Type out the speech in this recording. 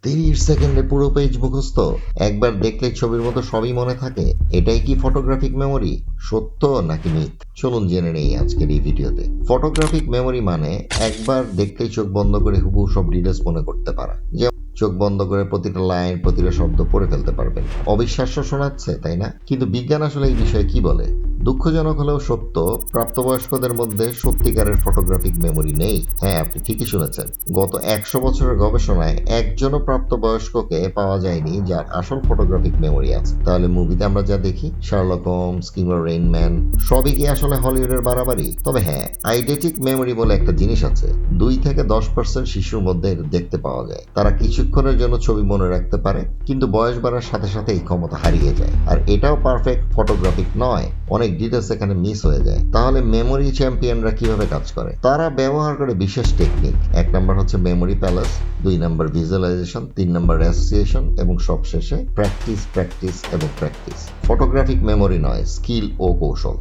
30 সেকেন্ডে পুরো পেজ মুখস্থ, একবার দেখলে ছবির মতো সবই মনে থাকে। এটাই কি ফটোগ্রাফিক মেমোরি? সত্য নাকি মিথ? চলুন জেনে নেই আজকের এই ভিডিওতে। ফটোগ্রাফিক মেমোরি মানে একবার দেখলেই চোখ বন্ধ করে হুবহু সব ডিটেলস মনে করতে পারা। চোখ বন্ধ করে প্রতিটা লাইন, প্রতিটা শব্দ পড়ে ফেলতে পারবেন। অবিশ্বাস্য শোনাচ্ছে, তাই না? কিন্তু বিজ্ঞান আসলে এই বিষয়ে কি বলে? দুঃখজনক হলেও সত্য, প্রাপ্তবয়স্কদের মধ্যে সত্যিকারের ফটোগ্রাফিক মেমোরি নেই। হ্যাঁ, আপনি ঠিকই শুনেছেন। গত 100 বছরের গবেষণায় একজনও প্রাপ্তবয়স্ককে পাওয়া যায়নি যার আসল ফটোগ্রাফিক মেমোরি আছে। তাহলে মুভিতে আমরা যা দেখি, শার্লক হোমস কিংবা রেইন ম্যান, সবই কি আসলে হলিউডের বাড়াবাড়ি? তবে হ্যাঁ, আইডেন্টিক মেমোরি বলে একটা জিনিস আছে। 2 থেকে 10% শিশুর মধ্যে দেখতে পাওয়া যায়। তারা কিছুক্ষণের জন্য ছবি মনে রাখতে পারে, কিন্তু বয়স বাড়ার সাথে সাথে এই ক্ষমতা হারিয়ে যায়। আর এটাও পারফেক্ট ফটোগ্রাফিক নয়, অনেক ডিটেলস এখানে মিস হয়ে যায়। তাহলে মেমোরি চ্যাম্পিয়নরা কিভাবে কাজ করে? তারা ব্যবহার করে বিশেষ টেকনিক। 1 নাম্বার হচ্ছে memory palace, 2 number visualisation, 3 number association এবং সবশেষে প্র্যাকটিস, প্র্যাকটিস এবং প্র্যাকটিস। ফটোগ্রাফিক মেমোরি নয়, স্কিল ও কৌশল।